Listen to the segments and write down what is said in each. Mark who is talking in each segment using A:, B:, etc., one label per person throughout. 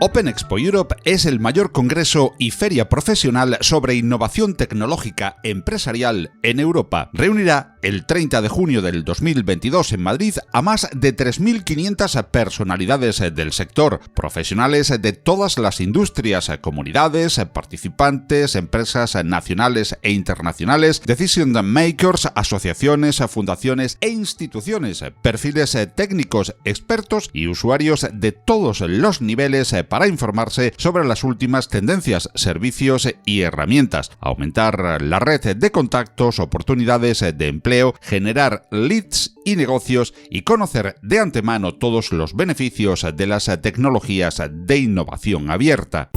A: Open Expo Europe es el mayor congreso y feria profesional sobre innovación tecnológica empresarial en Europa. Reunirá el 30 de junio del 2022 en Madrid a más de 3.500 personalidades del sector, profesionales de todas las industrias, comunidades, participantes, empresas nacionales e internacionales, decision makers, asociaciones, fundaciones e instituciones, perfiles técnicos, expertos y usuarios de todos los niveles para informarse sobre las últimas tendencias, servicios y herramientas, aumentar la red de contactos, oportunidades de empleo, generar leads y negocios y conocer de antemano todos los beneficios de las tecnologías de innovación abierta.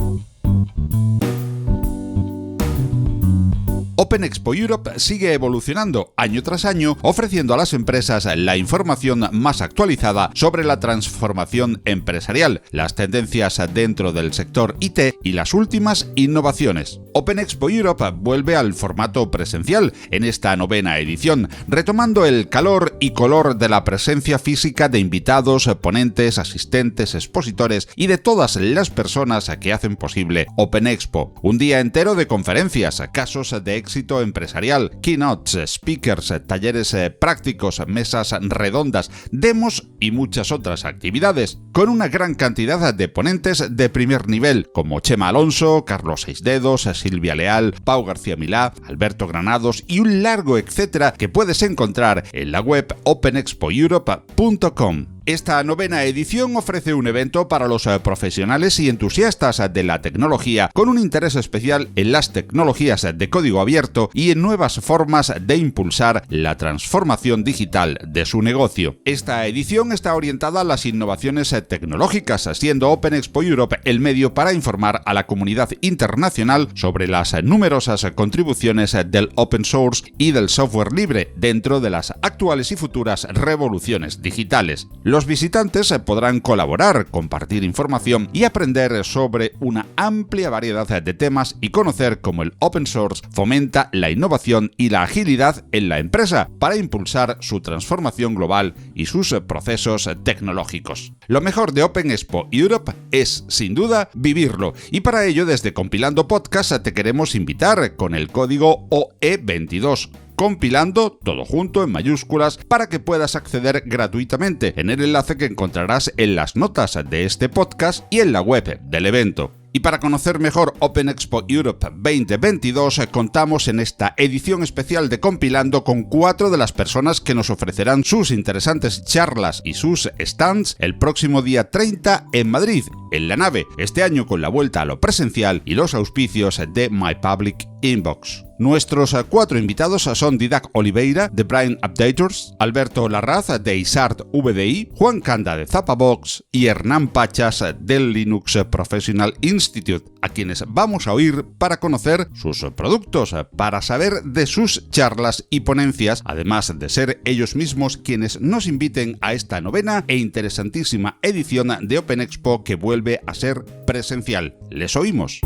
A: Open Expo Europe sigue evolucionando año tras año, ofreciendo a las empresas la información más actualizada sobre la transformación empresarial, las tendencias dentro del sector IT y las últimas innovaciones. Open Expo Europe vuelve al formato presencial en esta 9ª edición, retomando el calor y color de la presencia física de invitados, ponentes, asistentes, expositores y de todas las personas que hacen posible Open Expo. Un día entero de conferencias, casos de éxito empresarial, keynotes, speakers, talleres prácticos, mesas redondas, demos y muchas otras actividades, con una gran cantidad de ponentes de primer nivel, como Chema Alonso, Carlos Seisdedos, Silvia Leal, Pau García Milá, Alberto Granados y un largo etcétera que puedes encontrar en la web openexpoeurope.com. Esta 9ª edición ofrece un evento para los profesionales y entusiastas de la tecnología, con un interés especial en las tecnologías de código abierto y en nuevas formas de impulsar la transformación digital de su negocio. Esta edición está orientada a las innovaciones tecnológicas, siendo Open Expo Europe el medio para informar a la comunidad internacional sobre las numerosas contribuciones del open source y del software libre dentro de las actuales y futuras revoluciones digitales. Los visitantes podrán colaborar, compartir información y aprender sobre una amplia variedad de temas y conocer cómo el open source fomenta la innovación y la agilidad en la empresa para impulsar su transformación global y sus procesos tecnológicos. Lo mejor de Open Expo Europe es, sin duda, vivirlo, y para ello desde Compilando Podcast te queremos invitar con el código OE22. Compilando, todo junto en mayúsculas, para que puedas acceder gratuitamente en el enlace que encontrarás en las notas de este podcast y en la web del evento. Y para conocer mejor Open Expo Europe 2022, contamos en esta edición especial de Compilando con 4 de las personas que nos ofrecerán sus interesantes charlas y sus stands el próximo día 30 en Madrid, en la nave, este año con la vuelta a lo presencial y los auspicios de My Public Inbox. Nuestros 4 invitados son Didac Oliveira, de Brain Updaters, Alberto Larraz, de ISART VDI, Juan Canda, de Zapabox, y Hernán Pachas, del Linux Professional Institute, a quienes vamos a oír para conocer sus productos, para saber de sus charlas y ponencias, además de ser ellos mismos quienes nos inviten a esta 9ª e interesantísima edición de Open Expo que vuelve a ser presencial. Les oímos.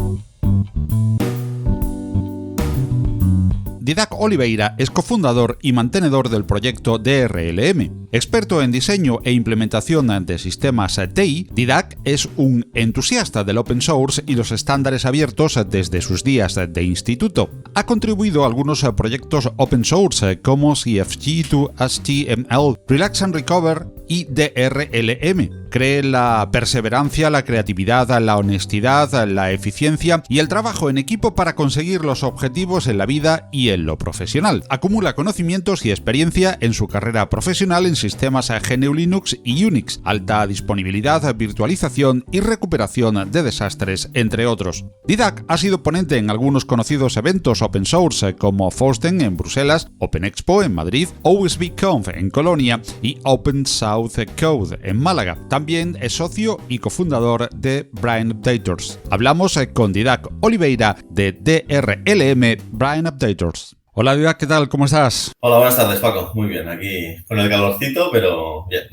A: Didac Oliveira es cofundador y mantenedor del proyecto DRLM. Experto en diseño e implementación de sistemas TI, Didac es un entusiasta del open source y los estándares abiertos desde sus días de instituto. Ha contribuido a algunos proyectos open source como CFG2HTML, Relax and Recover y DRLM. Cree en la perseverancia, la creatividad, la honestidad, la eficiencia y el trabajo en equipo para conseguir los objetivos en la vida y en lo profesional. Acumula conocimientos y experiencia en su carrera profesional en sistemas GNU Linux y Unix, alta disponibilidad, virtualización y recuperación de desastres, entre otros. Didac ha sido ponente en algunos conocidos eventos open source como FOSDEM en Bruselas, Open Expo en Madrid, OSBConf en Colonia y Open South Cloud Code en Málaga. También es socio y cofundador de Brain Updaters. Hablamos con Didac Oliveira de DRLM Brain Updaters. Hola Didac, ¿qué tal? ¿Cómo estás?
B: Hola, buenas tardes, Paco. Muy bien, aquí con el calorcito, pero bien.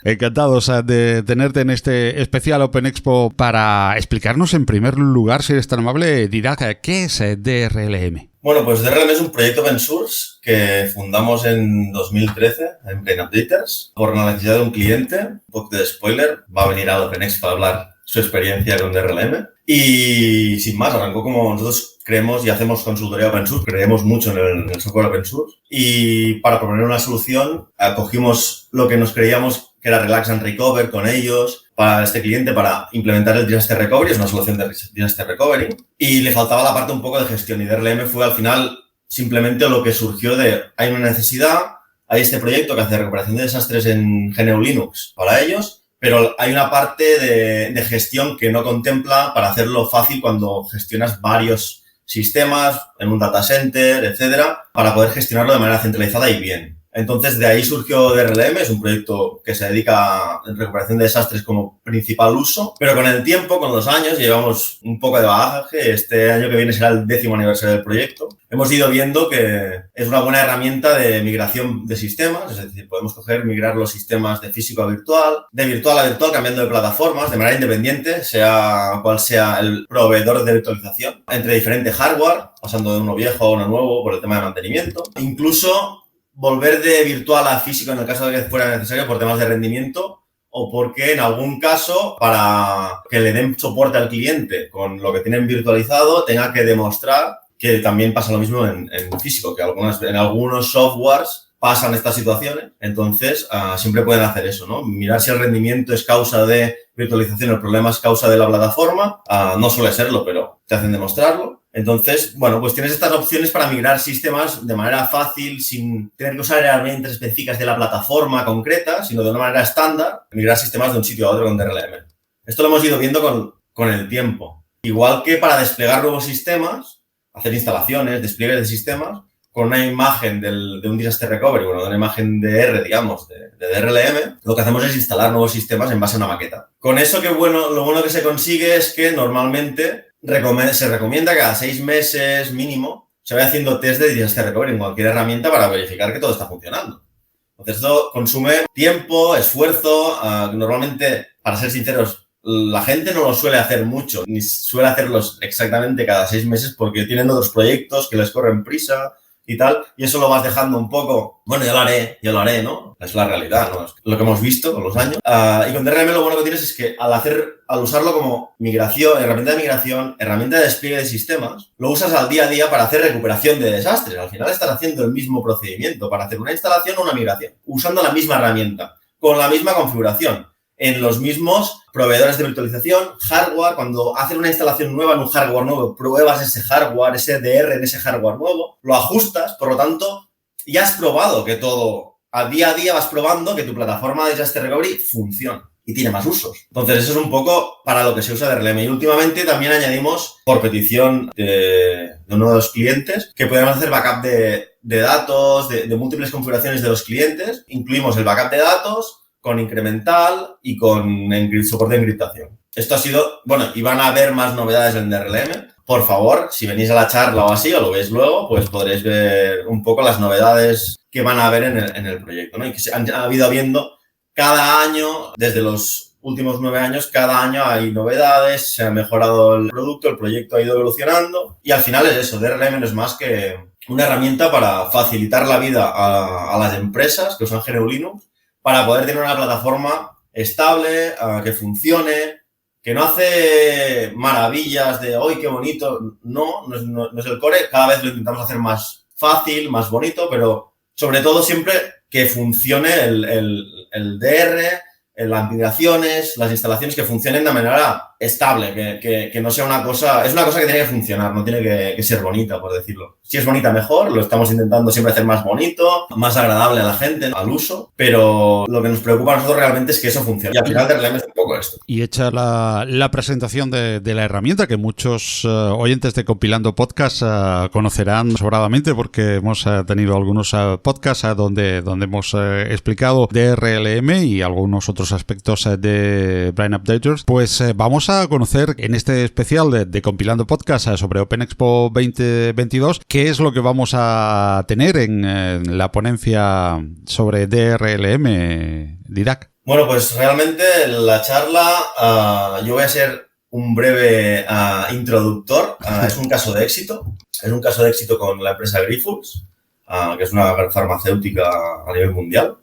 A: Encantados de tenerte en este especial Open Expo para explicarnos en primer lugar, si eres tan amable, Didac, ¿qué es DRLM?
B: Bueno, pues DRLM es un proyecto open source que fundamos en 2013 en Brain Updaters por la necesidad de un cliente. Un poco de spoiler, va a venir al Open Expo a hablar su experiencia con DRLM. Y sin más, arrancó como nosotros creemos y hacemos consultoría open source, creemos mucho en el software open source. Y para proponer una solución, cogimos lo que nos creíamos que era Relax and Recover con ellos, para este cliente, para implementar el Disaster Recovery, es una solución de Disaster Recovery, y le faltaba la parte un poco de gestión. Y DRLM fue al final simplemente lo que surgió de, hay una necesidad, hay este proyecto que hace recuperación de desastres en GNU Linux para ellos, pero hay una parte de gestión que no contempla para hacerlo fácil cuando gestionas varios sistemas en un data center, etcétera, para poder gestionarlo de manera centralizada y bien. Entonces, de ahí surgió DRLM, es un proyecto que se dedica a recuperación de desastres como principal uso, pero con el tiempo, con los años, llevamos un poco de bagaje. Este año que viene será el 10º aniversario del proyecto. Hemos ido viendo que es una buena herramienta de migración de sistemas, es decir, podemos migrar los sistemas de físico a virtual, de virtual a virtual, cambiando de plataformas de manera independiente, sea cual sea el proveedor de virtualización, entre diferentes hardware, pasando de uno viejo a uno nuevo por el tema de mantenimiento. Incluso volver de virtual a físico en el caso de que fuera necesario por temas de rendimiento o porque en algún caso para que le den soporte al cliente con lo que tienen virtualizado tenga que demostrar que también pasa lo mismo en físico, que en algunos softwares pasan estas situaciones, entonces siempre pueden hacer eso, ¿no? Mirar si el rendimiento es causa de virtualización, el problema es causa de la plataforma, no suele serlo, pero te hacen demostrarlo. Entonces, bueno, pues tienes estas opciones para migrar sistemas de manera fácil, sin tener que usar herramientas específicas de la plataforma concreta, sino de una manera estándar, migrar sistemas de un sitio a otro con DRLM. Esto lo hemos ido viendo con el tiempo. Igual que para desplegar nuevos sistemas, hacer instalaciones, despliegues de sistemas, con una imagen de un Disaster Recovery, bueno, de una imagen de R, digamos, de DRLM, lo que hacemos es instalar nuevos sistemas en base a una maqueta. Con eso, lo bueno que se consigue es que normalmente se recomienda cada 6 meses mínimo se vaya haciendo test de Disaster Recovery en cualquier herramienta para verificar que todo está funcionando. Entonces, esto consume tiempo, esfuerzo. Normalmente, para ser sinceros, la gente no lo suele hacer mucho, ni suele hacerlos exactamente cada 6 meses porque tienen otros proyectos que les corren prisa y tal, y eso lo vas dejando un poco, bueno, ya lo haré, ¿no? Es la realidad, ¿no? Es lo que hemos visto con los años. Y con DRLM lo bueno que tienes es que al usarlo como herramienta de despliegue de sistemas, lo usas al día a día para hacer recuperación de desastres. Al final estás haciendo el mismo procedimiento para hacer una instalación o una migración, usando la misma herramienta, con la misma configuración, en los mismos proveedores de virtualización, hardware. Cuando haces una instalación nueva en un hardware nuevo, pruebas ese hardware, ese DR en ese hardware nuevo, lo ajustas, por lo tanto, ya has probado que todo, a día vas probando que tu plataforma de Disaster Recovery funciona y tiene más usos. Entonces, eso es un poco para lo que se usa DRLM. Y últimamente también añadimos, por petición de uno de los clientes, que podemos hacer backup de datos, de múltiples configuraciones de los clientes. Incluimos el backup de datos con incremental y con soporte de encriptación. Esto ha sido, bueno, y van a haber más novedades en DRLM. Por favor, si venís a la charla o así, o lo veis luego, pues podréis ver un poco las novedades que van a haber en el proyecto, ¿no? Y que se han habido habiendo cada año, desde los últimos 9 años, cada año hay novedades, se ha mejorado el producto, el proyecto ha ido evolucionando y al final es eso, DRLM no es más que una herramienta para facilitar la vida a las empresas que usan GNU Linux para poder tener una plataforma estable, que funcione, que no hace maravillas de ¡ay, qué bonito! No es el core. Cada vez lo intentamos hacer más fácil, más bonito, pero sobre todo siempre que funcione el DR, las migraciones, las instalaciones, que funcionen de manera estable, que no sea una cosa... Es una cosa que tiene que funcionar, no tiene que ser bonita, por decirlo. Si es bonita, mejor. Lo estamos intentando siempre hacer más bonito, más agradable a la gente, al uso. Pero lo que nos preocupa a nosotros realmente es que eso funcione. Y al final DRLM es un poco esto.
A: Y hecha la presentación de la herramienta, que muchos oyentes de Compilando Podcast conocerán sobradamente, porque hemos tenido algunos podcasts donde hemos explicado DRLM y algunos otros aspectos de Brain Updaters, pues vamos a conocer en este especial de Compilando Podcast sobre Open Expo 2022 qué es lo que vamos a tener en la ponencia sobre DRLM, Didac.
B: Bueno, pues realmente la charla, yo voy a ser un breve introductor. Es un caso de éxito. Es un caso de éxito con la empresa Grifols, que es una farmacéutica a nivel mundial.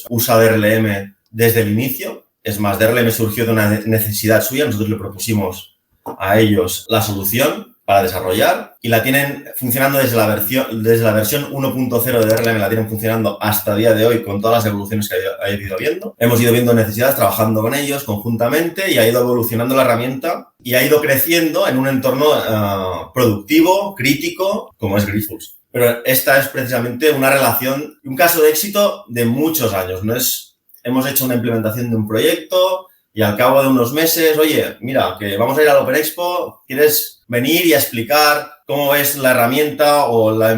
B: Usa DRLM desde el inicio. Es más, DRLM surgió de una necesidad suya. Nosotros le propusimos a ellos la solución para desarrollar y la tienen funcionando desde la versión 1.0 de DRLM, la tienen funcionando hasta el día de hoy con todas las evoluciones que ha ido viendo. Hemos ido viendo necesidades, trabajando con ellos conjuntamente y ha ido evolucionando la herramienta y ha ido creciendo en un entorno productivo, crítico, como es Grifols. Pero esta es precisamente una relación, un caso de éxito de muchos años. No es, hemos hecho una implementación de un proyecto y al cabo de unos meses, oye, mira, que vamos a ir al Open Expo, ¿quieres venir y explicar cómo ves la herramienta o la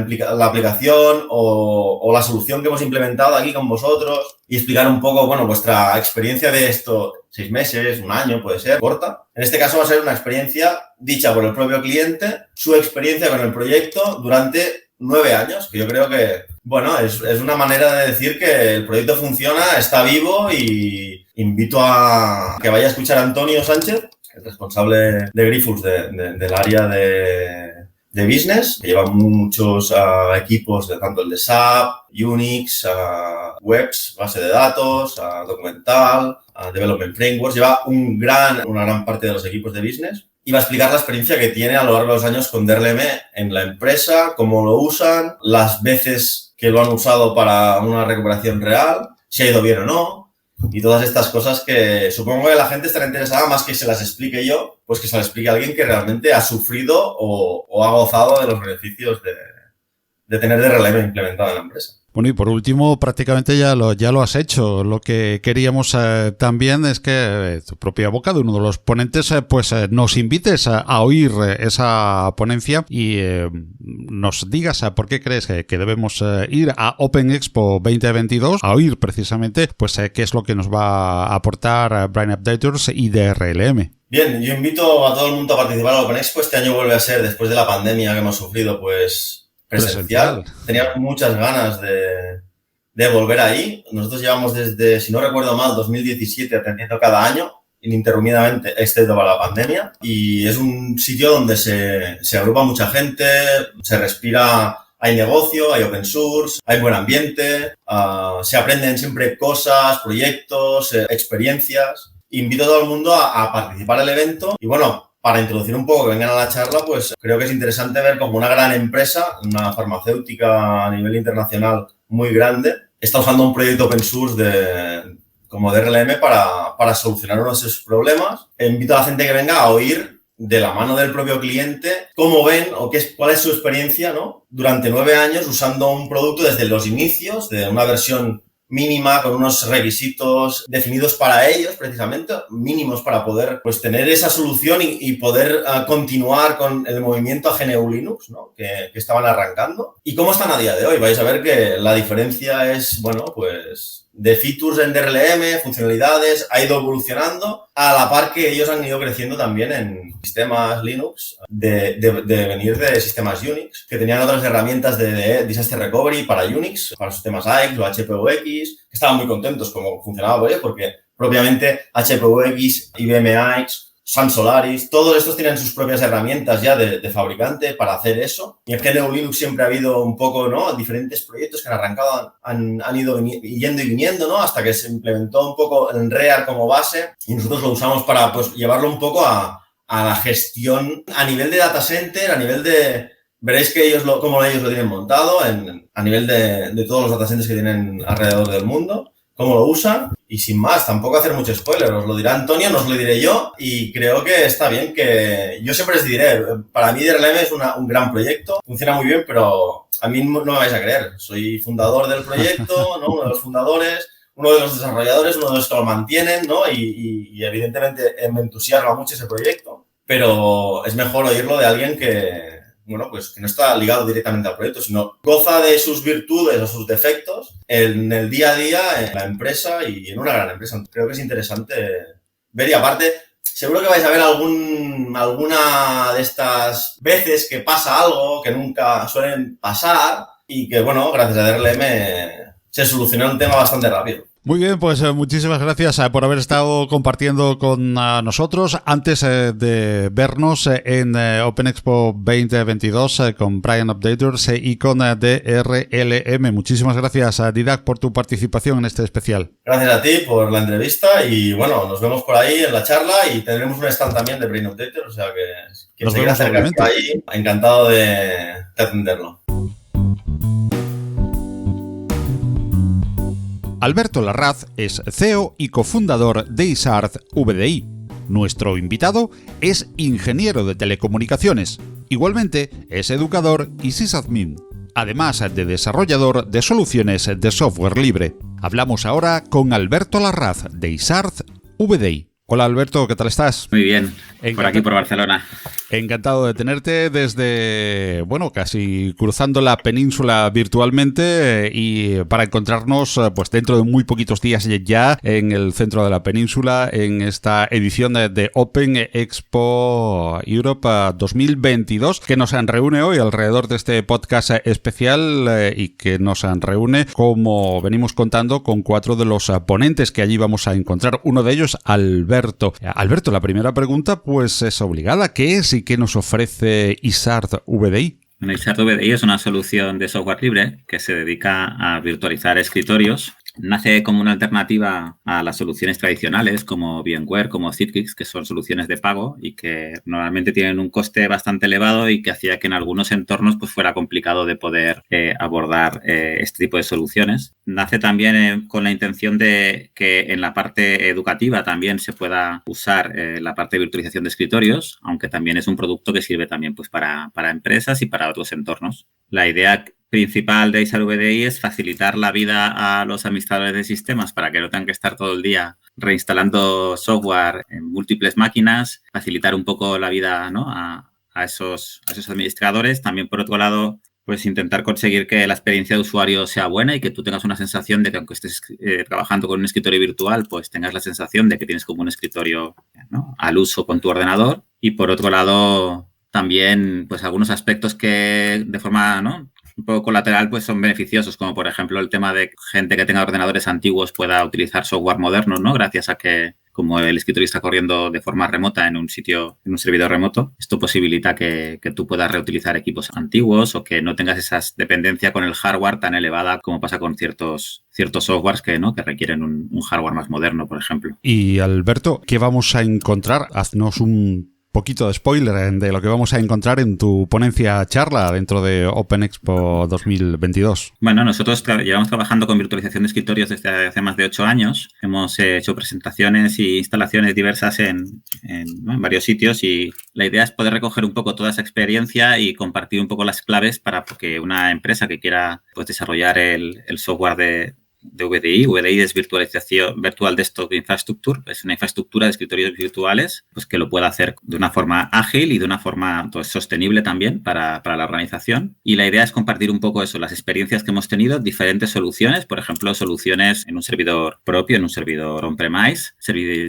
B: aplicación o la solución que hemos implementado aquí con vosotros? Y explicar un poco, bueno, vuestra experiencia de esto, 6 meses, un año, puede ser, corta. En este caso va a ser una experiencia dicha por el propio cliente, su experiencia con el proyecto durante 9 años, que yo creo que, bueno, es una manera de decir que el proyecto funciona, está vivo y invito a que vaya a escuchar a Antonio Sánchez, el responsable de Grifols del área de business, que lleva muchos equipos, tanto el de SAP, Unix, webs, base de datos, documental, development frameworks, lleva una gran parte de los equipos de business. Y va a explicar la experiencia que tiene a lo largo de los años con DRLM en la empresa, cómo lo usan, las veces que lo han usado para una recuperación real, si ha ido bien o no, y todas estas cosas que supongo que la gente estará interesada, más que se las explique yo, pues que se las explique a alguien que realmente ha sufrido o ha gozado de los beneficios de tener DRLM implementado en la empresa.
A: Bueno, y por último, prácticamente ya lo has hecho. Lo que queríamos también es que tu propia boca de uno de los ponentes nos invites a oír esa ponencia y nos digas por qué crees que debemos ir a Open Expo 2022 a oír precisamente qué es lo que nos va a aportar Brain Updaters y DRLM.
B: Bien, yo invito a todo el mundo a participar en Open Expo. Este año vuelve a ser, después de la pandemia que hemos sufrido, presencial. Teníamos muchas ganas de volver ahí. Nosotros llevamos desde, si no recuerdo mal, 2017 atendiendo cada año, ininterrumpidamente, excepto para la pandemia. Y es un sitio donde se agrupa mucha gente, se respira, hay negocio, hay open source, hay buen ambiente, se aprenden siempre cosas, proyectos, experiencias. Invito a todo el mundo a participar en el evento y bueno, para introducir un poco, que vengan a la charla, pues creo que es interesante ver como una gran empresa, una farmacéutica a nivel internacional muy grande, está usando un proyecto open source como DRLM para solucionar uno de esos problemas. Invito a la gente que venga a oír de la mano del propio cliente cómo ven o cuál es su experiencia, ¿no? Durante 9 años usando un producto desde los inicios, de una versión mínima, con unos requisitos definidos para ellos, precisamente, mínimos para poder tener esa solución y poder continuar con el movimiento a GNU Linux, ¿no? que estaban arrancando. ¿Y cómo están a día de hoy? Vais a ver que la diferencia es, de features en DRLM, funcionalidades, ha ido evolucionando a la par que ellos han ido creciendo también en sistemas Linux, de venir de sistemas Unix, que tenían otras herramientas de disaster recovery para Unix, para sistemas AX o HPUX, que estaban muy contentos como funcionaba por ellos, porque propiamente HPUX, IBM AX, Sun Solaris, todos estos tienen sus propias herramientas ya de fabricante para hacer eso. Y en GNU Linux siempre ha habido un poco, ¿no? Diferentes proyectos que han arrancado, han ido yendo y viniendo, ¿no? Hasta que se implementó un poco en REAR como base y nosotros lo usamos para llevarlo un poco a la gestión a nivel de data center, a nivel de... Veréis que cómo ellos lo tienen montado a nivel de todos los data centers que tienen alrededor del mundo, cómo lo usan Y sin más, tampoco hacer mucho spoiler, os lo dirá Antonio, no os lo diré yo, y creo que está bien que... Yo siempre les diré, para mí DRLM es un gran proyecto, funciona muy bien, pero a mí no me vais a creer. Soy fundador del proyecto, ¿no? Uno de los fundadores, uno de los desarrolladores, uno de los que lo mantienen, ¿no? Y evidentemente me entusiasma mucho ese proyecto, pero es mejor oírlo de alguien que, bueno, pues que no está ligado directamente al proyecto, sino goza de sus virtudes o sus defectos en el día a día, en la empresa y en una gran empresa. Creo que es interesante ver y aparte, seguro que vais a ver alguna de estas veces que pasa algo que nunca suelen pasar y que, bueno, gracias a DRLM se solucionó un tema bastante rápido.
A: Muy bien, pues muchísimas gracias por haber estado compartiendo con nosotros antes de vernos en Open Expo 2022 con Brian Updaters y con DRLM. Muchísimas gracias, Didac, por tu participación en este especial.
B: Gracias a ti por la entrevista y bueno, nos vemos por ahí en la charla y tendremos un stand también de Brain Updaters, o sea que quien se quiera acercar por ahí, encantado de atenderlo.
A: Alberto Larraz es CEO y cofundador de Isart VDI. Nuestro invitado es ingeniero de telecomunicaciones. Igualmente es educador y sysadmin, además de desarrollador de soluciones de software libre. Hablamos ahora con Alberto Larraz de Isart VDI. Hola Alberto, ¿qué tal estás?
C: Muy bien, por aquí por Barcelona.
A: Encantado de tenerte desde, bueno, casi cruzando la península virtualmente y para encontrarnos pues dentro de muy poquitos días ya en el centro de la península en esta edición de Open Expo Europe 2022 que nos reúne hoy alrededor de este podcast especial y que nos reúne, como venimos contando, con 4 de los ponentes que allí vamos a encontrar. Uno de ellos, Alberto, la primera pregunta pues es obligada. ¿Qué es y qué nos ofrece Isart VDI?
C: Bueno, Isart VDI es una solución de software libre que se dedica a virtualizar escritorios. Nace como una alternativa a las soluciones tradicionales como VMware, como Citrix, que son soluciones de pago y que normalmente tienen un coste bastante elevado y que hacía que en algunos entornos pues fuera complicado de poder abordar este tipo de soluciones. Nace también con la intención de que en la parte educativa también se pueda usar la parte de virtualización de escritorios, aunque también es un producto que sirve también pues para empresas y para otros entornos. La idea principal de Isart VDI es facilitar la vida a los administradores de sistemas para que no tengan que estar todo el día reinstalando software en múltiples máquinas, facilitar un poco la vida, ¿no? a esos administradores. También, por otro lado, pues intentar conseguir que la experiencia de usuario sea buena y que tú tengas una sensación de que aunque estés trabajando con un escritorio virtual, pues tengas la sensación de que tienes como un escritorio, ¿no?, al uso con tu ordenador. Y por otro lado, también pues algunos aspectos que de forma, ¿no?, un poco colateral pues son beneficiosos, como por ejemplo el tema de gente que tenga ordenadores antiguos pueda utilizar software moderno, ¿no?, gracias a que como el escritorio está corriendo de forma remota en un sitio, en un servidor remoto, esto posibilita que tú puedas reutilizar equipos antiguos o que no tengas esa dependencia con el hardware tan elevada como pasa con ciertos softwares que requieren un hardware más moderno, por ejemplo.
A: Y Alberto, ¿qué vamos a encontrar? Haznos un poquito de spoiler de lo que vamos a encontrar en tu ponencia charla dentro de Open Expo 2022.
C: Bueno, nosotros llevamos trabajando con virtualización de escritorios desde hace más de 8 años. Hemos hecho presentaciones e instalaciones diversas en varios sitios y la idea es poder recoger un poco toda esa experiencia y compartir un poco las claves para que una empresa que quiera pues desarrollar el software de VDI. VDI es Virtual Desktop Infrastructure, es una infraestructura de escritorios virtuales, pues que lo pueda hacer de una forma ágil y de una forma pues, sostenible también para la organización. Y la idea es compartir un poco eso, las experiencias que hemos tenido, diferentes soluciones, por ejemplo, soluciones en un servidor propio, en un servidor on-premise,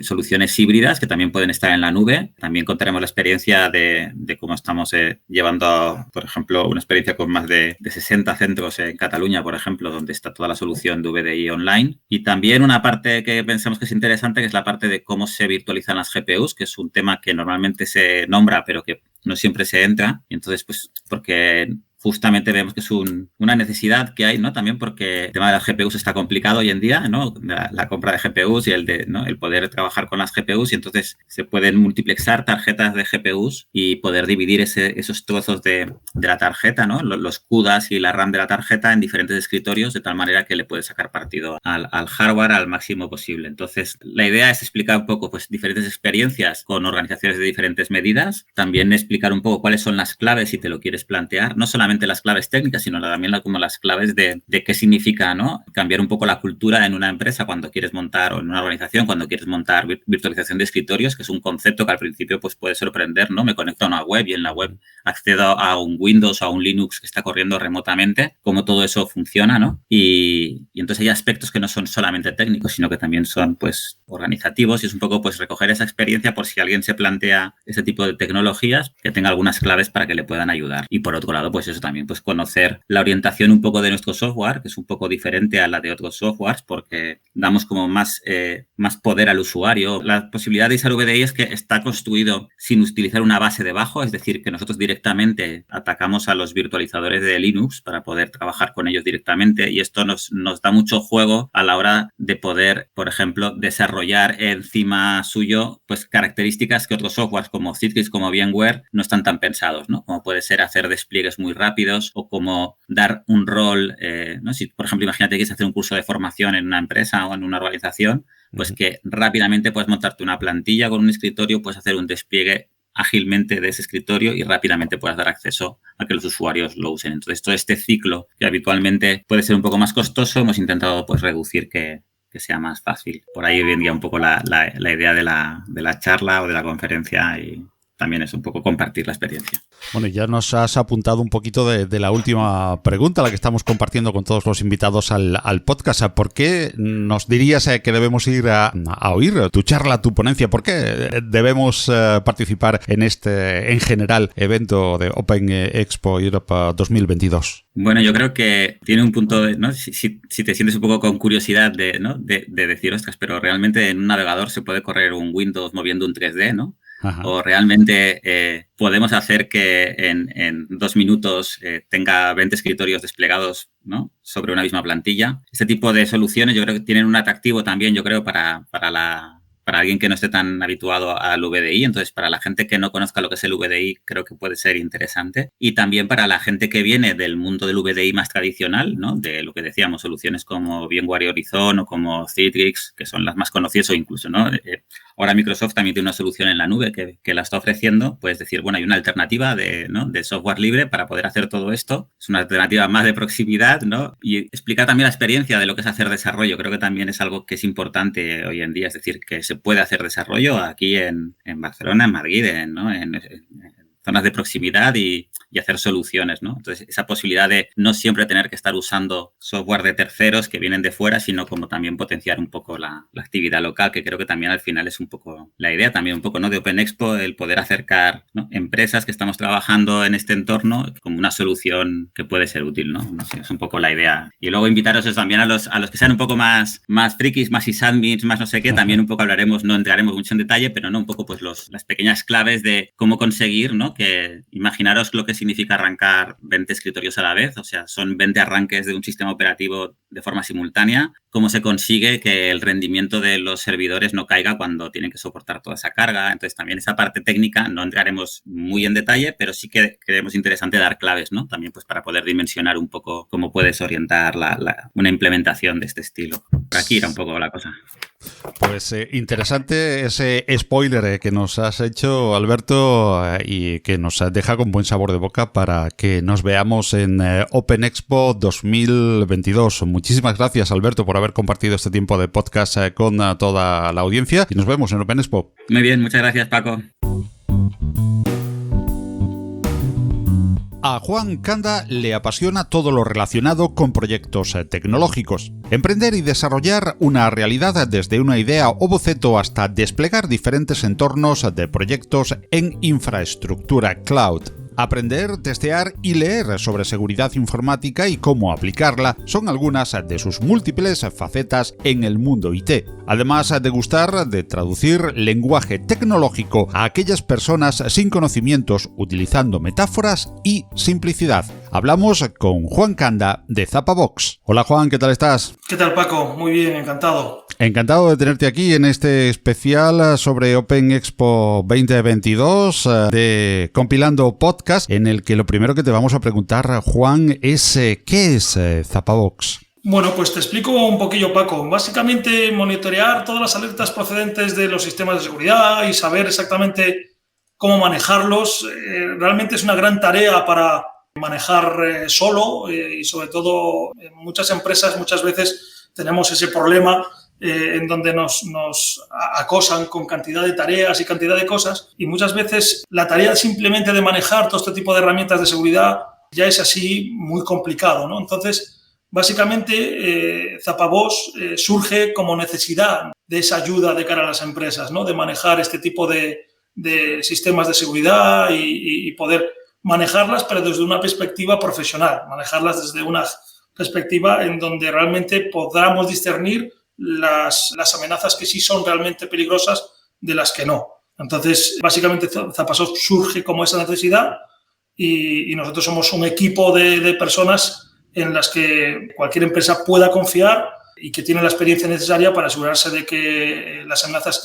C: soluciones híbridas que también pueden estar en la nube. También contaremos la experiencia de cómo estamos llevando, por ejemplo, una experiencia con más de 60 centros en Cataluña, por ejemplo, donde está toda la solución de VDI online. Y también una parte que pensamos que es interesante, que es la parte de cómo se virtualizan las GPUs, que es un tema que normalmente se nombra, pero que no siempre se entra. Y entonces, pues, porque justamente vemos que es una necesidad que hay, ¿no? También porque el tema de las GPUs está complicado hoy en día, ¿no? La compra de GPUs y el poder trabajar con las GPUs, y entonces se pueden multiplexar tarjetas de GPUs y poder dividir esos trozos de la tarjeta, ¿no? Los CUDAs y la RAM de la tarjeta en diferentes escritorios, de tal manera que le puedes sacar partido al hardware al máximo posible. Entonces, la idea es explicar un poco, pues, diferentes experiencias con organizaciones de diferentes medidas, también explicar un poco cuáles son las claves si te lo quieres plantear, no solamente las claves técnicas, sino también como las claves de qué significa, ¿no? Cambiar un poco la cultura en una empresa cuando quieres montar, o en una organización cuando quieres montar virtualización de escritorios, que es un concepto que al principio pues puede sorprender, ¿no? Me conecto a una web y en la web accedo a un Windows o a un Linux que está corriendo remotamente, cómo todo eso funciona, ¿no? Y entonces hay aspectos que no son solamente técnicos, sino que también son pues organizativos, y es un poco pues recoger esa experiencia por si alguien se plantea ese tipo de tecnologías, que tenga algunas claves para que le puedan ayudar. Y por otro lado, pues eso también, pues conocer la orientación un poco de nuestro software, que es un poco diferente a la de otros softwares, porque damos como más poder al usuario. La posibilidad de usar VDI es que está construido sin utilizar una base debajo, es decir, que nosotros directamente atacamos a los virtualizadores de Linux para poder trabajar con ellos directamente, y esto nos da mucho juego a la hora de poder, por ejemplo, desarrollar encima suyo pues características que otros softwares como Citrix, como VMware, no están tan pensados, ¿no? Como puede ser hacer despliegues muy rápidos, o como dar un rol, ¿no? Si, por ejemplo, imagínate que quieres hacer un curso de formación en una empresa o en una organización, pues que rápidamente puedes montarte una plantilla con un escritorio, puedes hacer un despliegue ágilmente de ese escritorio y rápidamente puedas dar acceso a que los usuarios lo usen. Entonces, todo este ciclo que habitualmente puede ser un poco más costoso, hemos intentado pues reducir que sea más fácil. Por ahí vendría un poco la idea de la charla o de la conferencia, y también es un poco compartir la experiencia.
A: Bueno, ya nos has apuntado un poquito de la última pregunta, la que estamos compartiendo con todos los invitados al podcast. ¿Por qué nos dirías que debemos ir a oír tu charla, tu ponencia? ¿Por qué debemos participar en este, en general, evento de Open Expo Europe 2022?
C: Bueno, yo creo que tiene un punto, ¿no? Si te sientes un poco con curiosidad de decir, ostras, pero realmente en un navegador se puede correr un Windows moviendo un 3D, ¿no? Ajá. O realmente podemos hacer que en 2 minutos tenga 20 escritorios desplegados, ¿no? Sobre una misma plantilla. Este tipo de soluciones yo creo que tienen un atractivo también, yo creo, para alguien que no esté tan habituado al VDI. Entonces, para la gente que no conozca lo que es el VDI, creo que puede ser interesante. Y también para la gente que viene del mundo del VDI más tradicional, ¿no? De lo que decíamos, soluciones como VMware Horizon o como Citrix, que son las más conocidas, o incluso, ¿no? Ahora Microsoft también tiene una solución en la nube que la está ofreciendo. Puedes decir, bueno, hay una alternativa de software libre para poder hacer todo esto. Es una alternativa más de proximidad, ¿no? Y explicar también la experiencia de lo que es hacer desarrollo. Creo que también es algo que es importante hoy en día. Es decir, que se puede hacer desarrollo aquí en Barcelona, en Madrid, en zonas de proximidad y hacer soluciones, ¿no? Entonces, esa posibilidad de no siempre tener que estar usando software de terceros que vienen de fuera, sino como también potenciar un poco la actividad local, que creo que también al final es un poco la idea también un poco, ¿no? De Open Expo, el poder acercar, ¿no? Empresas que estamos trabajando en este entorno como una solución que puede ser útil, ¿no? No sé, es un poco la idea. Y luego invitaros también a los que sean un poco más frikis, más sysadmins, más no sé qué, también un poco hablaremos, no entraremos mucho en detalle, pero no un poco pues las pequeñas claves de cómo conseguir, ¿no? Que imaginaros lo que significa arrancar 20 escritorios a la vez, o sea, son 20 arranques de un sistema operativo de forma simultánea. ¿Cómo se consigue que el rendimiento de los servidores no caiga cuando tienen que soportar toda esa carga? Entonces, también esa parte técnica no entraremos muy en detalle, pero sí que creemos interesante dar claves, ¿no? También pues para poder dimensionar un poco cómo puedes orientar una implementación de este estilo. Por aquí era un poco la cosa.
A: Pues interesante ese spoiler que nos has hecho, Alberto, y que nos deja con buen sabor de boca para que nos veamos en Open Expo 2022. Muchísimas gracias, Alberto, por haber compartido este tiempo de podcast con toda la audiencia, y nos vemos en Open Expo.
C: Muy bien, muchas gracias, Paco.
A: A Juan Canda le apasiona todo lo relacionado con proyectos tecnológicos. Emprender y desarrollar una realidad desde una idea o boceto hasta desplegar diferentes entornos de proyectos en infraestructura cloud. Aprender, testear y leer sobre seguridad informática y cómo aplicarla son algunas de sus múltiples facetas en el mundo IT. Además de gustar de traducir lenguaje tecnológico a aquellas personas sin conocimientos utilizando metáforas y simplicidad. Hablamos con Juan Canda de Zapabox. Hola Juan, ¿qué tal estás?
D: ¿Qué tal, Paco? Muy bien, encantado.
A: Encantado de tenerte aquí en este especial sobre Open Expo 2022 de Compilando Podcast, en el que lo primero que te vamos a preguntar, Juan, es ¿qué es Zapabox?
D: Bueno, pues te explico un poquillo, Paco. Básicamente, monitorear todas las alertas procedentes de los sistemas de seguridad y saber exactamente cómo manejarlos. Realmente es una gran tarea para manejar solo y sobre todo en muchas empresas muchas veces tenemos ese problema en donde nos acosan con cantidad de tareas y cantidad de cosas, y muchas veces la tarea simplemente de manejar todo este tipo de herramientas de seguridad ya es así muy complicado, ¿no? Entonces, básicamente, Zapabox surge como necesidad de esa ayuda de cara a las empresas, ¿no? De manejar este tipo de sistemas de seguridad y poder manejarlas, pero desde una perspectiva profesional, manejarlas desde una perspectiva en donde realmente podamos discernir las amenazas que sí son realmente peligrosas de las que no. Entonces, básicamente, Zapabox surge como esa necesidad y nosotros somos un equipo de personas en las que cualquier empresa pueda confiar y que tienen la experiencia necesaria para asegurarse de que las amenazas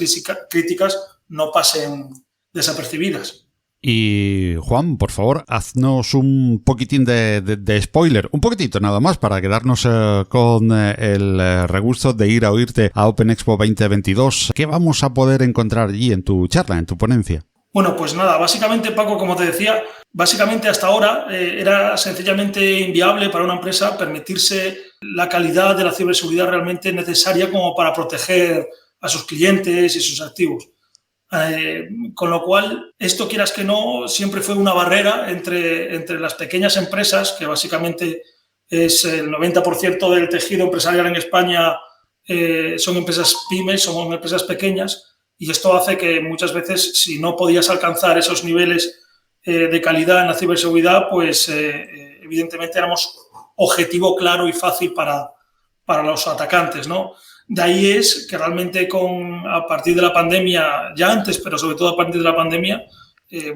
D: críticas no pasen desapercibidas.
A: Y Juan, por favor, haznos un poquitín de spoiler, un poquitito nada más, para quedarnos con el regusto de ir a oírte a Open Expo 2022. ¿Qué vamos a poder encontrar allí en tu charla, en tu ponencia?
D: Bueno, pues nada, básicamente, Paco, como te decía, básicamente hasta ahora era sencillamente inviable para una empresa permitirse la calidad de la ciberseguridad realmente necesaria como para proteger a sus clientes y sus activos. Con lo cual, esto, quieras que no, siempre fue una barrera entre las pequeñas empresas, que básicamente es el 90% del tejido empresarial en España, son empresas pymes, son empresas pequeñas, y esto hace que muchas veces, si no podías alcanzar esos niveles de calidad en la ciberseguridad, pues evidentemente éramos objetivo claro y fácil para los atacantes, ¿no? De ahí es que realmente a partir de la pandemia, ya antes, pero sobre todo a partir de la pandemia,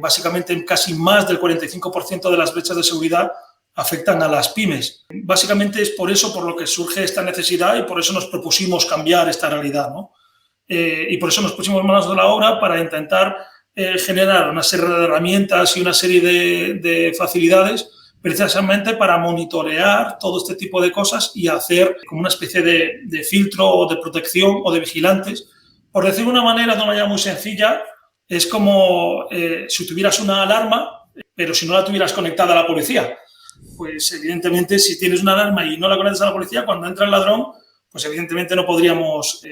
D: básicamente casi más del 45% de las brechas de seguridad afectan a las pymes. Básicamente es por eso por lo que surge esta necesidad y por eso nos propusimos cambiar esta realidad, ¿no? Y por eso nos pusimos manos a la obra para intentar generar una serie de herramientas y una serie de facilidades precisamente para monitorear todo este tipo de cosas y hacer como una especie de filtro o de protección o de vigilantes. Por decirlo de una manera muy sencilla, es como si tuvieras una alarma, pero si no la tuvieras conectada a la policía. Pues evidentemente, si tienes una alarma y no la conectas a la policía, cuando entra el ladrón, pues evidentemente no podríamos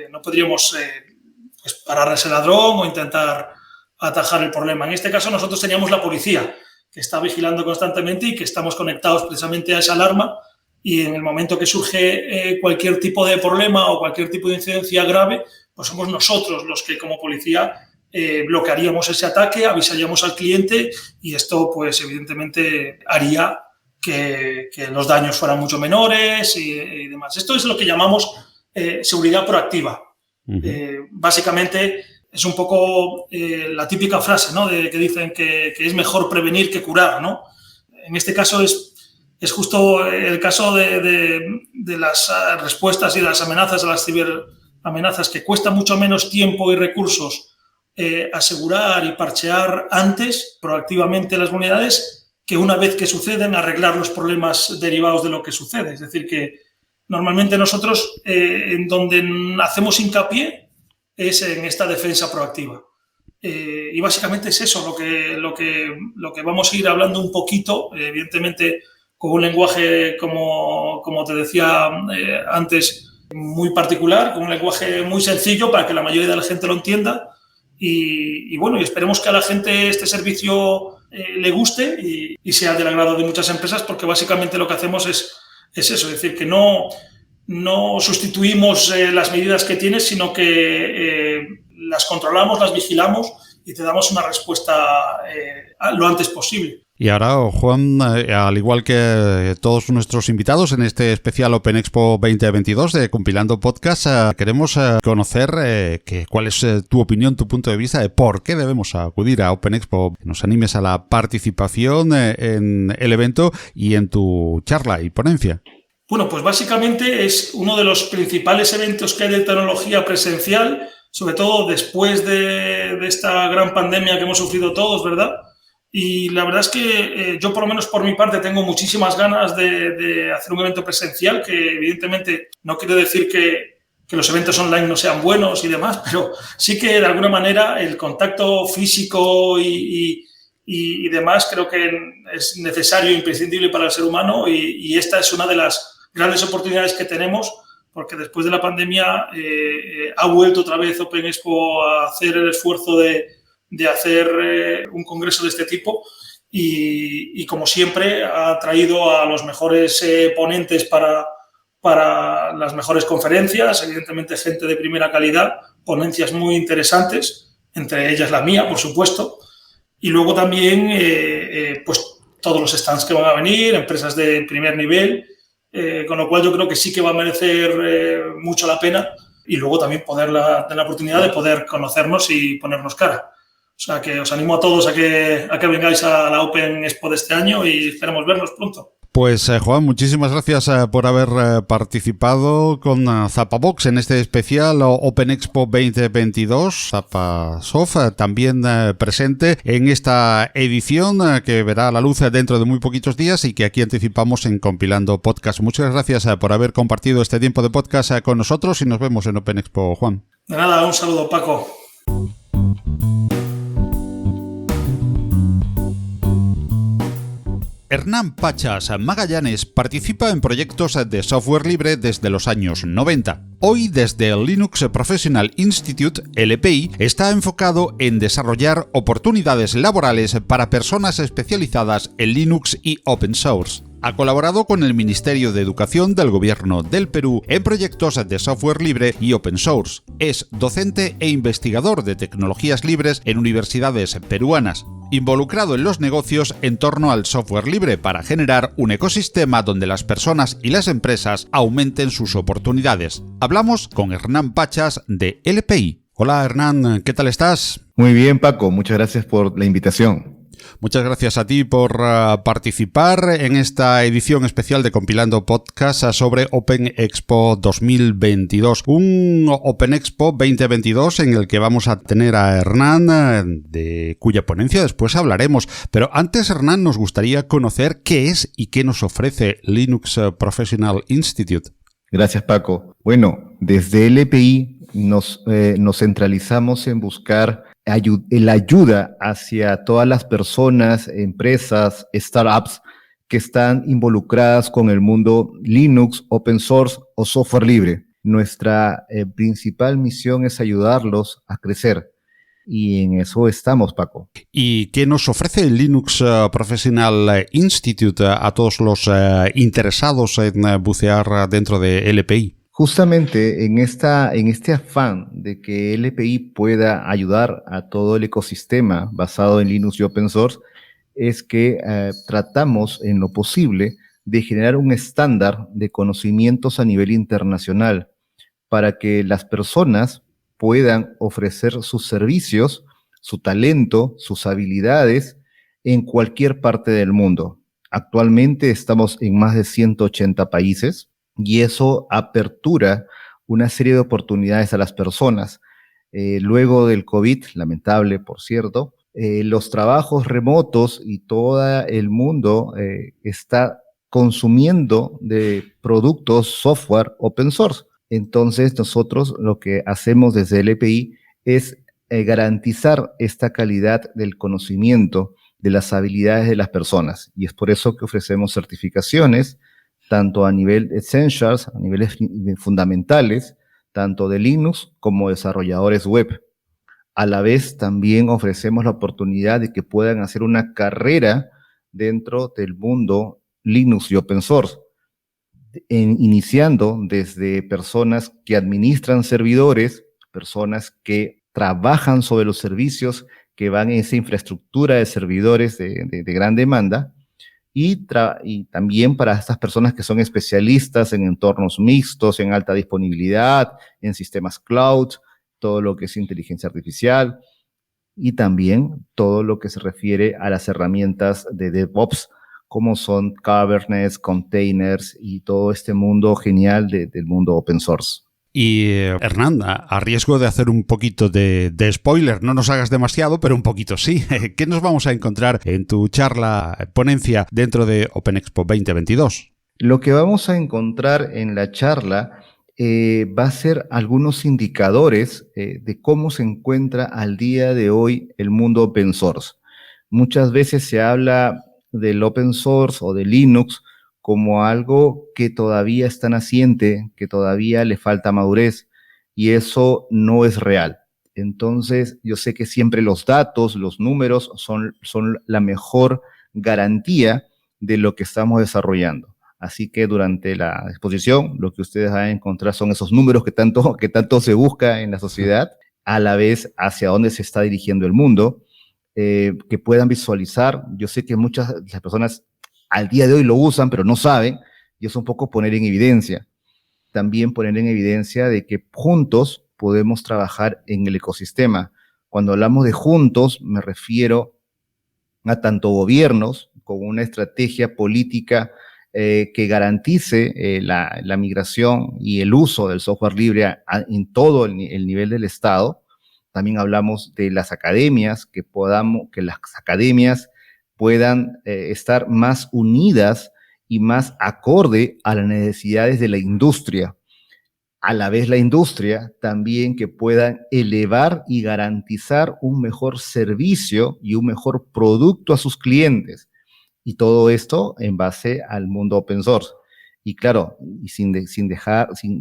D: pues parar a ese ladrón o intentar atajar el problema. En este caso, nosotros teníamos la policía, que está vigilando constantemente y que estamos conectados precisamente a esa alarma, y en el momento que surge cualquier tipo de problema o cualquier tipo de incidencia grave, pues somos nosotros los que como policía bloquearíamos ese ataque, avisaríamos al cliente, y esto pues evidentemente haría que los daños fueran mucho menores y demás. Esto es lo que llamamos seguridad proactiva. Uh-huh. Básicamente es un poco la típica frase, ¿no? Que dicen que es mejor prevenir que curar, ¿no? En este caso es justo el caso de las respuestas y de las amenazas a las ciberamenazas, que cuesta mucho menos tiempo y recursos asegurar y parchear antes, proactivamente, las vulnerabilidades, que una vez que suceden arreglar los problemas derivados de lo que sucede. Es decir, que normalmente nosotros en donde hacemos hincapié es en esta defensa proactiva. Y básicamente es eso lo que vamos a ir hablando un poquito, evidentemente con un lenguaje, como te decía antes, muy particular, con un lenguaje muy sencillo para que la mayoría de la gente lo entienda. Y bueno, y esperemos que a la gente este servicio le guste y sea del agrado de muchas empresas, porque básicamente lo que hacemos es eso, es decir, que no sustituimos las medidas que tienes, sino que las controlamos, las vigilamos y te damos una respuesta lo antes posible.
A: Y ahora, Juan, al igual que todos nuestros invitados en este especial Open Expo 2022 de Compilando Podcast, queremos conocer cuál es tu opinión, tu punto de vista de por qué debemos acudir a Open Expo. Nos animes a la participación en el evento y en tu charla y ponencia.
D: Bueno, pues básicamente es uno de los principales eventos que hay de tecnología presencial, sobre todo después de esta gran pandemia que hemos sufrido todos, ¿verdad? Y la verdad es que yo, por lo menos por mi parte, tengo muchísimas ganas de hacer un evento presencial, que evidentemente no quiere decir que los eventos online no sean buenos y demás, pero sí que de alguna manera el contacto físico y demás creo que es necesario e imprescindible para el ser humano, y esta es una de las grandes oportunidades que tenemos, porque después de la pandemia ha vuelto otra vez Open Expo a hacer el esfuerzo de hacer un congreso de este tipo y como siempre ha traído a los mejores ponentes para las mejores conferencias, evidentemente gente de primera calidad, ponencias muy interesantes, entre ellas la mía, por supuesto, y luego también pues todos los stands que van a venir, empresas de primer nivel, con lo cual yo creo que sí que va a merecer mucho la pena, y luego también tener la oportunidad de poder conocernos y ponernos cara. O sea que os animo a todos a que vengáis a la Open Expo de este año y esperamos vernos pronto.
A: Pues Juan, muchísimas gracias por haber participado con Zapabox en este especial Open Expo 2022. Zapasoft también presente en esta edición que verá la luz dentro de muy poquitos días y que aquí anticipamos en Compilando Podcast. Muchas gracias por haber compartido este tiempo de podcast con nosotros y nos vemos en Open Expo, Juan.
D: De nada, un saludo, Paco.
A: Hernán Pachas Magallanes participa en proyectos de software libre desde los años 90. Hoy, desde el Linux Professional Institute, LPI, está enfocado en desarrollar oportunidades laborales para personas especializadas en Linux y Open Source. Ha colaborado con el Ministerio de Educación del Gobierno del Perú en proyectos de software libre y open source. Es docente e investigador de tecnologías libres en universidades peruanas, involucrado en los negocios en torno al software libre para generar un ecosistema donde las personas y las empresas aumenten sus oportunidades. Hablamos con Hernán Pachas de LPI. Hola Hernán, ¿qué tal estás?
E: Muy bien, Paco, muchas gracias por la invitación.
A: Muchas gracias a ti por participar en esta edición especial de Compilando Podcast sobre Open Expo 2022. Un Open Expo 2022 en el que vamos a tener a Hernán, de cuya ponencia después hablaremos. Pero antes, Hernán, nos gustaría conocer qué es y qué nos ofrece Linux Professional Institute.
E: Gracias, Paco. Bueno, desde LPI nos centralizamos en buscar la ayuda hacia todas las personas, empresas, startups que están involucradas con el mundo Linux, open source o software libre. Nuestra principal misión es ayudarlos a crecer y en eso estamos, Paco.
A: ¿Y qué nos ofrece el Linux Professional Institute a todos los interesados en bucear dentro de LPI?
E: Justamente en este afán de que LPI pueda ayudar a todo el ecosistema basado en Linux y Open Source, es que tratamos en lo posible de generar un estándar de conocimientos a nivel internacional para que las personas puedan ofrecer sus servicios, su talento, sus habilidades en cualquier parte del mundo. Actualmente estamos en más de 180 países. Y eso apertura una serie de oportunidades a las personas. Luego del COVID, lamentable, por cierto, los trabajos remotos y todo el mundo está consumiendo de productos software open source. Entonces, nosotros lo que hacemos desde LPI es garantizar esta calidad del conocimiento, de las habilidades de las personas. Y es por eso que ofrecemos certificaciones, tanto a nivel essentials, a niveles fundamentales, tanto de Linux como desarrolladores web. A la vez también ofrecemos la oportunidad de que puedan hacer una carrera dentro del mundo Linux y open source, iniciando desde personas que administran servidores, personas que trabajan sobre los servicios que van en esa infraestructura de servidores de gran demanda, y también para estas personas que son especialistas en entornos mixtos, en alta disponibilidad, en sistemas cloud, todo lo que es inteligencia artificial, y también todo lo que se refiere a las herramientas de DevOps, como son Kubernetes, containers y todo este mundo genial del mundo open source.
A: Y Hernán, a riesgo de hacer un poquito de spoiler, no nos hagas demasiado, pero un poquito sí. ¿Qué nos vamos a encontrar en tu charla, ponencia dentro de Open Expo 2022?
E: Lo que vamos a encontrar en la charla va a ser algunos indicadores de cómo se encuentra al día de hoy el mundo open source. Muchas veces se habla del open source o de Linux como algo que todavía está naciente, que todavía le falta madurez, y eso no es real. Entonces, yo sé que siempre los datos, los números son la mejor garantía de lo que estamos desarrollando. Así que durante la exposición, lo que ustedes van a encontrar son esos números que tanto se busca en la sociedad, a la vez hacia dónde se está dirigiendo el mundo, que puedan visualizar. Yo sé que muchas de las personas al día de hoy lo usan, pero no saben, y es un poco poner en evidencia. También poner en evidencia de que juntos podemos trabajar en el ecosistema. Cuando hablamos de juntos, me refiero a tanto gobiernos con una estrategia política que garantice la migración y el uso del software libre en todo el nivel del Estado. También hablamos de las academias, que las academias puedan estar más unidas y más acorde a las necesidades de la industria. A la vez la industria también que puedan elevar y garantizar un mejor servicio y un mejor producto a sus clientes. Y todo esto en base al mundo open source. Y claro, y sin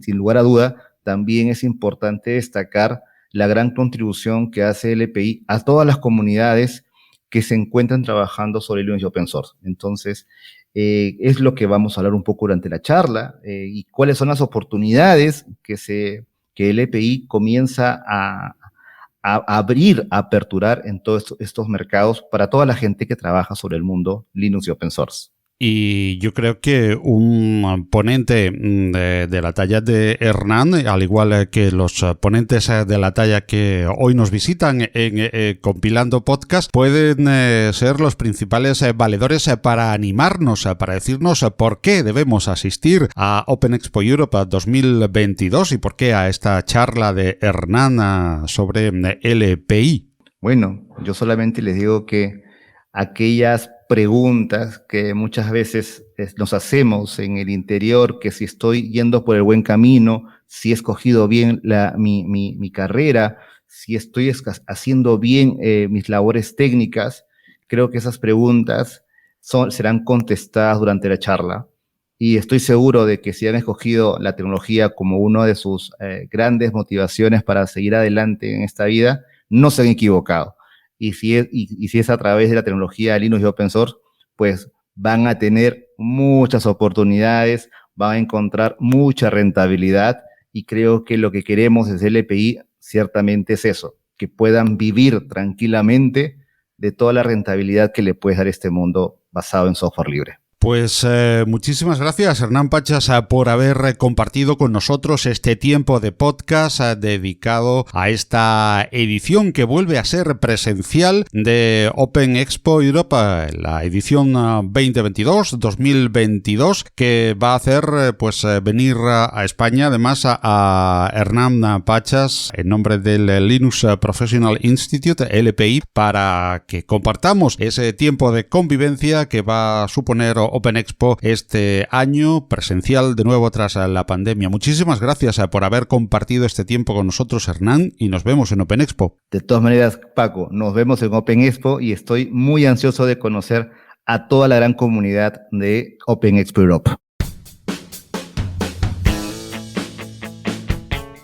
E: lugar a duda, también es importante destacar la gran contribución que hace LPI a todas las comunidades que se encuentran trabajando sobre Linux y open source. Entonces, es lo que vamos a hablar un poco durante la charla, y cuáles son las oportunidades que LPI comienza a abrir, a aperturar en todos estos mercados para toda la gente que trabaja sobre el mundo Linux y open source.
A: Y yo creo que un ponente de la talla de Hernán, al igual que los ponentes de la talla que hoy nos visitan en Compilando Podcast, pueden ser los principales valedores para animarnos, para decirnos por qué debemos asistir a Open Expo Europe 2022 y por qué a esta charla de Hernán sobre LPI.
E: Bueno, yo solamente les digo que aquellas preguntas que muchas veces nos hacemos en el interior, que si estoy yendo por el buen camino, si he escogido bien mi carrera, si estoy haciendo bien mis labores técnicas, creo que esas preguntas serán contestadas durante la charla. Y estoy seguro de que si han escogido la tecnología como una de sus grandes motivaciones para seguir adelante en esta vida, no se han equivocado. Y si es a través de la tecnología de Linux y open source, pues van a tener muchas oportunidades, van a encontrar mucha rentabilidad, y creo que lo que queremos desde LPI ciertamente es eso, que puedan vivir tranquilamente de toda la rentabilidad que le puede dar este mundo basado en software libre.
A: Pues muchísimas gracias, Hernán Pachas, por haber compartido con nosotros este tiempo de podcast dedicado a esta edición que vuelve a ser presencial de Open Expo Europe, la edición 2022, que va a hacer venir a España, además a Hernán Pachas en nombre del Linux Professional Institute, LPI, para que compartamos ese tiempo de convivencia que va a suponer Open Expo este año, presencial de nuevo tras la pandemia. Muchísimas gracias por haber compartido este tiempo con nosotros, Hernán, y nos vemos en Open Expo.
E: De todas maneras, Paco, nos vemos en Open Expo y estoy muy ansioso de conocer a toda la gran comunidad de Open Expo Europe.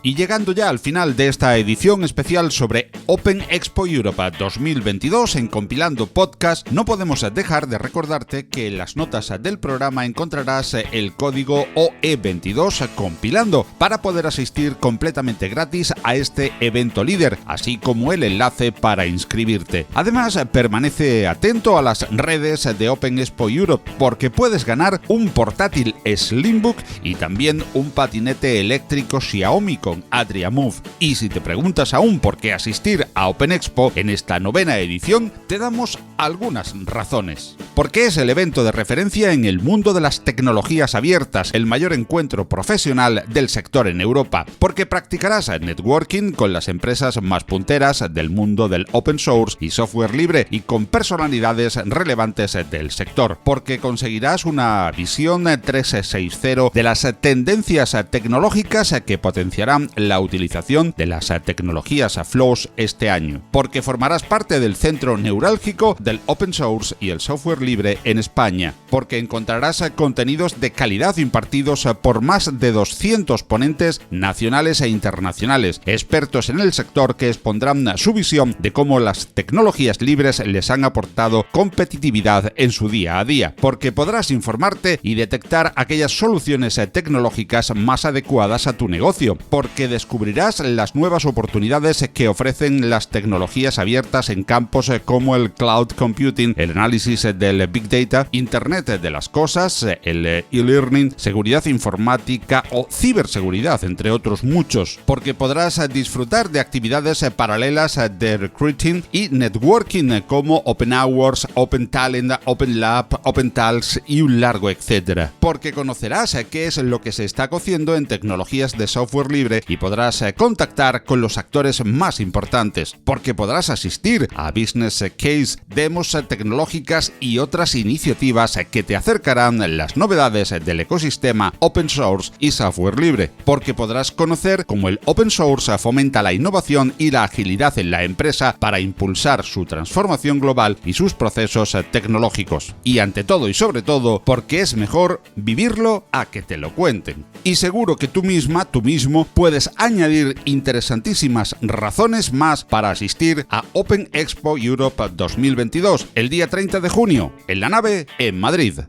A: Y llegando ya al final de esta edición especial sobre Open Expo Europe 2022 en Compilando Podcast, no podemos dejar de recordarte que en las notas del programa encontrarás el código OE22 Compilando para poder asistir completamente gratis a este evento líder, así como el enlace para inscribirte. Además, permanece atento a las redes de Open Expo Europe porque puedes ganar un portátil Slimbook y también un patinete eléctrico Xiaomi con Adria Move. Y si te preguntas aún por qué asistir a Open Expo en esta 9ª edición, te damos algunas razones. Porque es el evento de referencia en el mundo de las tecnologías abiertas, el mayor encuentro profesional del sector en Europa. Porque practicarás networking con las empresas más punteras del mundo del open source y software libre y con personalidades relevantes del sector. Porque conseguirás una visión 360 de las tendencias tecnológicas que potenciarán la utilización de las tecnologías FLOSS este año. Porque formarás parte del centro neurálgico del open source y el software libre en España. Porque encontrarás contenidos de calidad impartidos por más de 200 ponentes nacionales e internacionales, expertos en el sector que expondrán su visión de cómo las tecnologías libres les han aportado competitividad en su día a día. Porque podrás informarte y detectar aquellas soluciones tecnológicas más adecuadas a tu negocio, porque descubrirás las nuevas oportunidades que ofrecen las tecnologías abiertas en campos como el cloud computing, el análisis del big data, internet de las cosas, el e-learning, seguridad informática o ciberseguridad, entre otros muchos, porque podrás disfrutar de actividades paralelas de recruiting y networking como Open Hours, Open Talent, Open Lab, Open Talks y un largo etcétera. Porque conocerás qué es lo que se está cociendo en tecnologías de software libre y podrás contactar con los actores más importantes, porque podrás asistir a business case, demos tecnológicas y otras iniciativas que te acercarán las novedades del ecosistema open source y software libre, porque podrás conocer cómo el open source fomenta la innovación y la agilidad en la empresa para impulsar su transformación global y sus procesos tecnológicos. Y ante todo y sobre todo, porque es mejor vivirlo a que te lo cuenten. Y seguro que tú misma, tú mismo, puedes añadir interesantísimas razones más para asistir a Open Expo Europe 2022, el día 30 de junio, en la nave en Madrid.